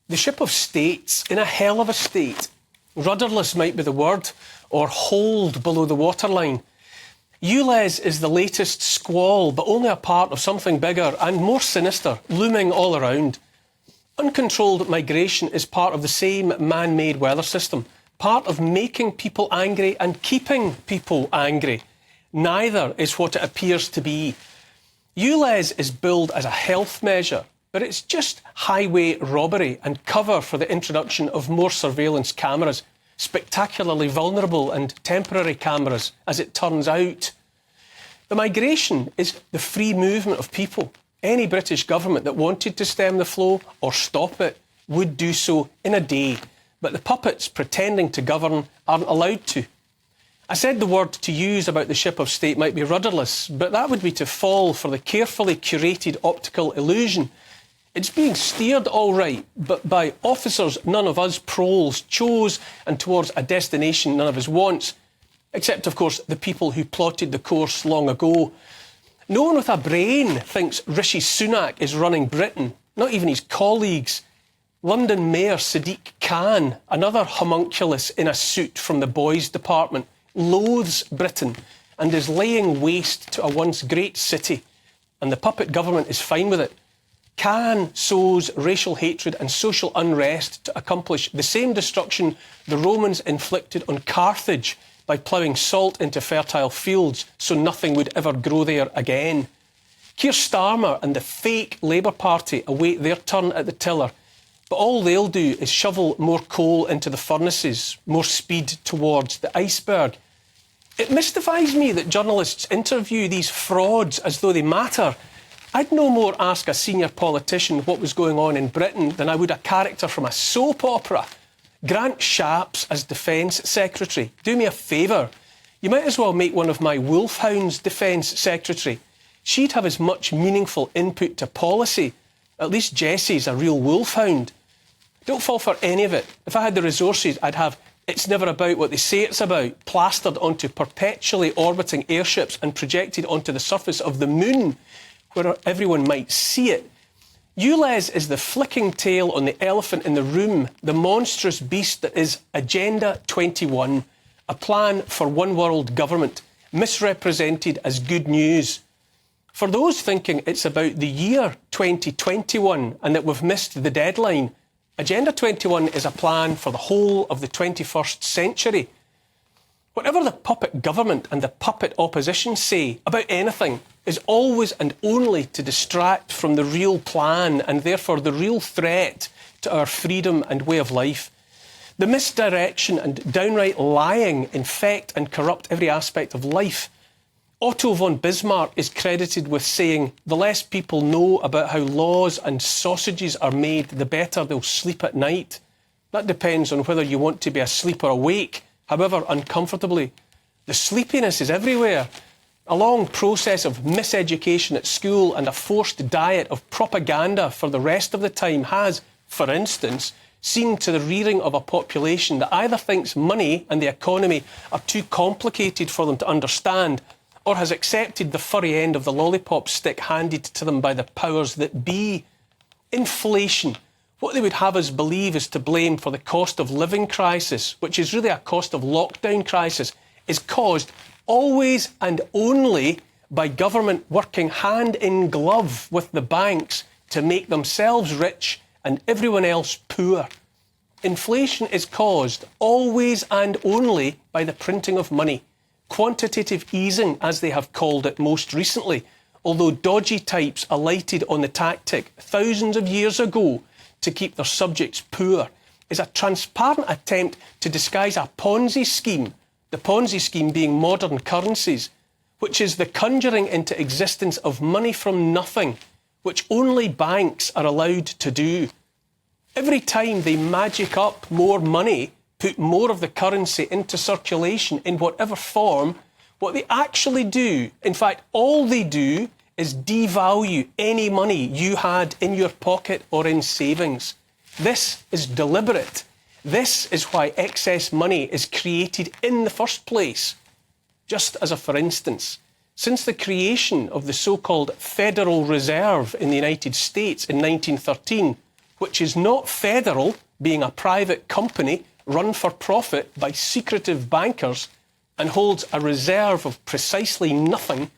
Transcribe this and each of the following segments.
The ship of state's in a hell of a state. Rudderless might be the word, or holed below the waterline. ULEZ is the latest squall, but only a part of something bigger and more sinister, looming all around. Uncontrolled migration is part of the same man-made weather system, part of making people angry and keeping people angry. Neither is what it appears to be. ULEZ is billed as a health measure, but it's just highway robbery and cover for the introduction of more surveillance cameras, spectacularly vulnerable and temporary cameras, as it turns out. The migration is the free movement of people. Any British government that wanted to stem the flow or stop it would do so in a day, but the puppets pretending to govern aren't allowed to. I said the word to use about the ship of state might be rudderless, but that would be to fall for the carefully curated optical illusion. It's being steered all right, but by officers none of us proles chose and towards a destination none of us wants, except, of course, the people who plotted the course long ago. No one with a brain thinks Rishi Sunak is running Britain, not even his colleagues. London Mayor Sadiq Khan, another homunculus in a suit from the boys' department, loathes Britain and is laying waste to a once great city, and the puppet government is fine with it. Khan sows racial hatred and social unrest to accomplish the same destruction the Romans inflicted on Carthage by ploughing salt into fertile fields so nothing would ever grow there again. Keir Starmer and the fake Labour Party await their turn at the tiller, but all they'll do is shovel more coal into the furnaces, more speed towards the iceberg. It mystifies me that journalists interview these frauds as though they matter. I'd no more ask a senior politician what was going on in Britain than I would a character from a soap opera. Grant Shapps as Defence Secretary. Do me a favour. You might as well make one of my wolfhounds Defence Secretary. She'd have as much meaningful input to policy. At least Jessie's a real wolfhound. Don't fall for any of it. If I had the resources, I'd have "It's never about what they say it's about" plastered onto perpetually orbiting airships and projected onto the surface of the moon, where everyone might see it. ULEZ is the flicking tail on the elephant in the room, the monstrous beast that is Agenda 21, a plan for one world government, misrepresented as good news. For those thinking it's about the year 2021 and that we've missed the deadline, Agenda 21 is a plan for the whole of the 21st century. Whatever the puppet government and the puppet opposition say about anything is always and only to distract from the real plan and therefore the real threat to our freedom and way of life. The misdirection and downright lying infect and corrupt every aspect of life. Otto von Bismarck is credited with saying, "The less people know about how laws and sausages are made, the better they'll sleep at night." That depends on whether you want to be asleep or awake, however uncomfortably. The sleepiness is everywhere. A long process of miseducation at school and a forced diet of propaganda for the rest of the time has, for instance, seen to the rearing of a population that either thinks money and the economy are too complicated for them to understand, or has accepted the furry end of the lollipop stick handed to them by the powers that be. Inflation. What they would have us believe is to blame for the cost of living crisis, which is really a cost of lockdown crisis, is caused always and only by government working hand in glove with the banks to make themselves rich and everyone else poor. Inflation is caused always and only by the printing of money. Quantitative easing, as they have called it most recently, although dodgy types alighted on the tactic thousands of years ago to keep their subjects poor, is a transparent attempt to disguise a Ponzi scheme, the Ponzi scheme being modern currencies, which is the conjuring into existence of money from nothing, which only banks are allowed to do. Every time they magic up more money, put more of the currency into circulation in whatever form, what they actually do, in fact, all they do, is devalue any money you had in your pocket or in savings. This is deliberate. This is why excess money is created in the first place. Just as a for instance, since the creation of the so-called Federal Reserve in the United States in 1913, which is not federal, being a private company run for profit by secretive bankers and holds a reserve of precisely nothing,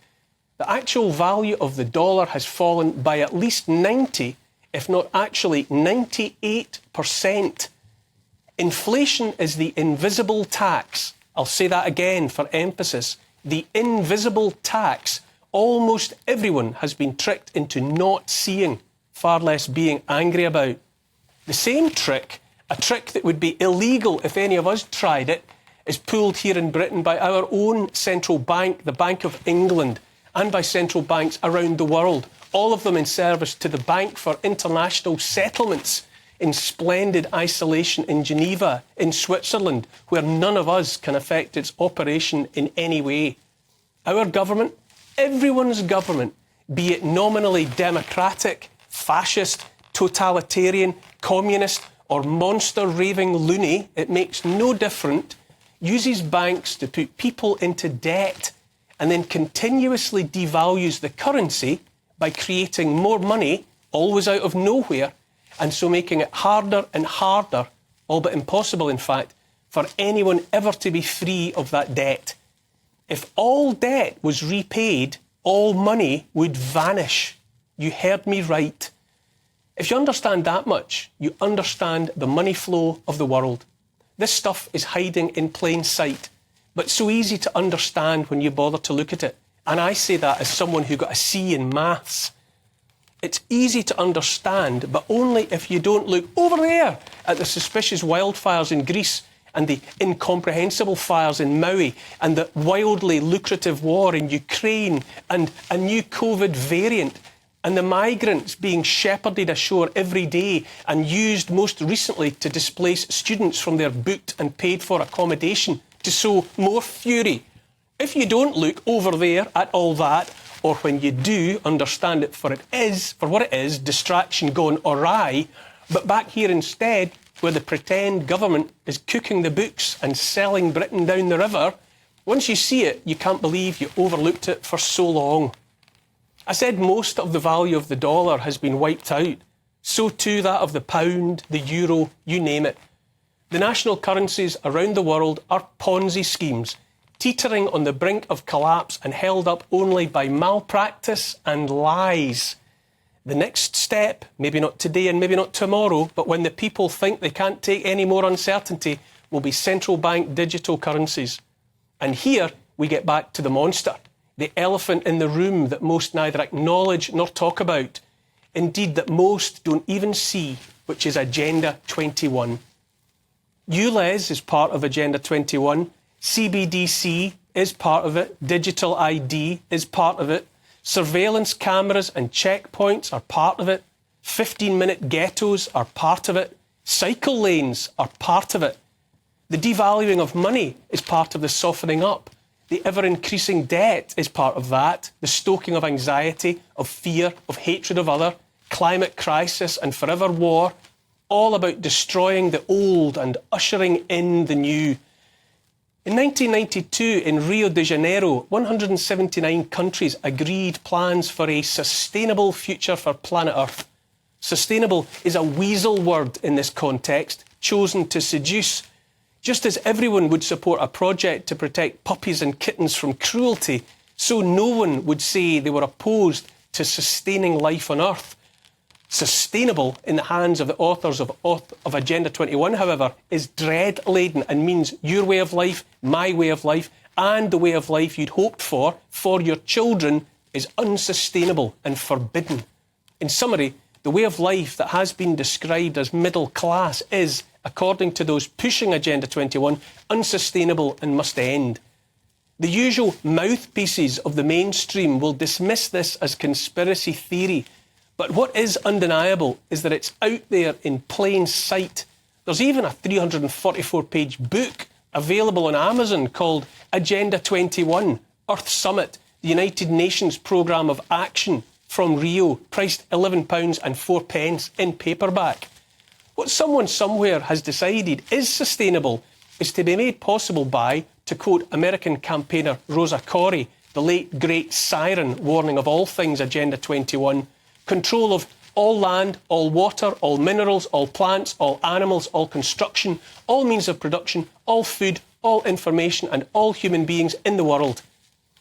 the actual value of the dollar has fallen by at least 90, if not actually 98%. Inflation is the invisible tax. I'll say that again for emphasis. The invisible tax almost everyone has been tricked into not seeing, far less being angry about. The same trick, a trick that would be illegal if any of us tried it, is pulled here in Britain by our own central bank, the Bank of England, and by central banks around the world, all of them in service to the Bank for International Settlements in splendid isolation in Geneva, in Switzerland, where none of us can affect its operation in any way. Our government, everyone's government, be it nominally democratic, fascist, totalitarian, communist, or monster-raving loony, it makes no difference, uses banks to put people into debt and then continuously devalues the currency by creating more money, always out of nowhere, and so making it harder and harder, all but impossible, in fact, for anyone ever to be free of that debt. If all debt was repaid, all money would vanish. You heard me right. If you understand that much, you understand the money flow of the world. This stuff is hiding in plain sight, but so easy to understand when you bother to look at it. And I say that as someone who got a C in maths. It's easy to understand, but only if you don't look over there at the suspicious wildfires in Greece and the incomprehensible fires in Maui and the wildly lucrative war in Ukraine and a new COVID variant and the migrants being shepherded ashore every day and used most recently to displace students from their booked and paid for accommodation to sow more fury. If you don't look over there at all that, or when you do, understand it for what it is, distraction gone awry, but back here instead, where the pretend government is cooking the books and selling Britain down the river, once you see it, you can't believe you overlooked it for so long. I said most of the value of the dollar has been wiped out. So too that of the pound, the euro, you name it. The national currencies around the world are Ponzi schemes, teetering on the brink of collapse and held up only by malpractice and lies. The next step, maybe not today and maybe not tomorrow, but when the people think they can't take any more uncertainty, will be central bank digital currencies. And here we get back to the monster, the elephant in the room that most neither acknowledge nor talk about, indeed that most don't even see, which is Agenda 21. ULEZ is part of Agenda 21, CBDC is part of it, digital ID is part of it, surveillance cameras and checkpoints are part of it, 15-minute ghettos are part of it, cycle lanes are part of it. The devaluing of money is part of the softening up. The ever-increasing debt is part of that, the stoking of anxiety, of fear, of hatred of other, climate crisis and forever war, all about destroying the old and ushering in the new. In 1992, in Rio de Janeiro, 179 countries agreed plans for a sustainable future for planet Earth. Sustainable is a weasel word in this context, chosen to seduce. Just as everyone would support a project to protect puppies and kittens from cruelty, so no one would say they were opposed to sustaining life on Earth. Sustainable, in the hands of the authors of Agenda 21, however, is dread-laden and means your way of life, my way of life, and the way of life you'd hoped for your children is unsustainable and forbidden. In summary, the way of life that has been described as middle class is, according to those pushing Agenda 21, unsustainable and must end. The usual mouthpieces of the mainstream will dismiss this as conspiracy theory, but what is undeniable is that it's out there in plain sight. There's even a 344-page book available on Amazon called Agenda 21, Earth Summit, the United Nations Programme of Action from Rio, priced £11.04 in paperback. What someone somewhere has decided is sustainable is to be made possible by, to quote American campaigner Rosa Corey, the late great siren warning of all things Agenda 21, control of all land, all water, all minerals, all plants, all animals, all construction, all means of production, all food, all information, and all human beings in the world.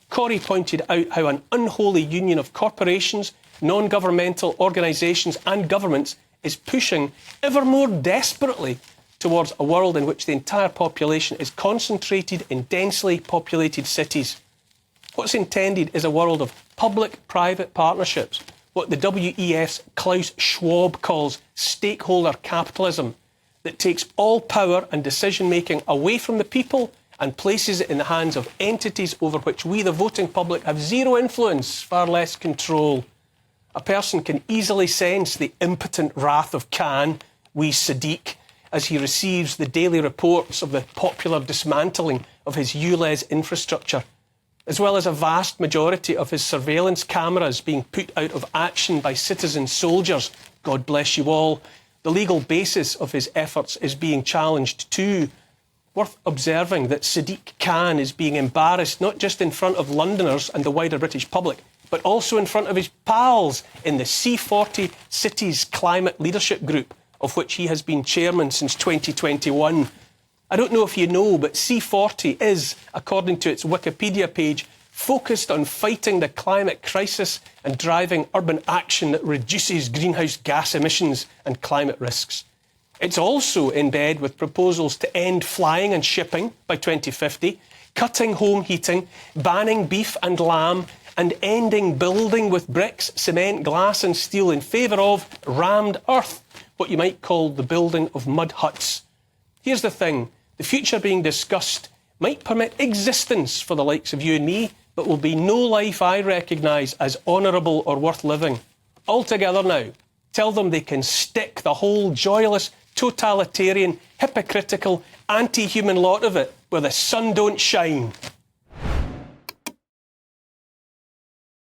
Corey pointed out how an unholy union of corporations, non-governmental organisations and governments is pushing ever more desperately towards a world in which the entire population is concentrated in densely populated cities. What's intended is a world of public-private partnerships, what the WEF's Klaus Schwab calls stakeholder capitalism, that takes all power and decision-making away from the people and places it in the hands of entities over which we, the voting public, have zero influence, far less control. A person can easily sense the impotent wrath of Khan, wee Sadiq, as he receives the daily reports of the popular dismantling of his ULEZ infrastructure, as well as a vast majority of his surveillance cameras being put out of action by citizen soldiers. God bless you all. The legal basis of his efforts is being challenged too. Worth observing that Sadiq Khan is being embarrassed not just in front of Londoners and the wider British public, but also in front of his pals in the C40 Cities Climate Leadership Group, of which he has been chairman since 2021. I don't know if you know, but C40 is, according to its Wikipedia page, focused on fighting the climate crisis and driving urban action that reduces greenhouse gas emissions and climate risks. It's also in bed with proposals to end flying and shipping by 2050, cutting home heating, banning beef and lamb, and ending building with bricks, cement, glass and steel in favour of rammed earth, what you might call the building of mud huts. Here's the thing, the future being discussed might permit existence for the likes of you and me, but will be no life I recognise as honourable or worth living. Altogether now, tell them they can stick the whole joyless, totalitarian, hypocritical, anti-human lot of it where the sun don't shine.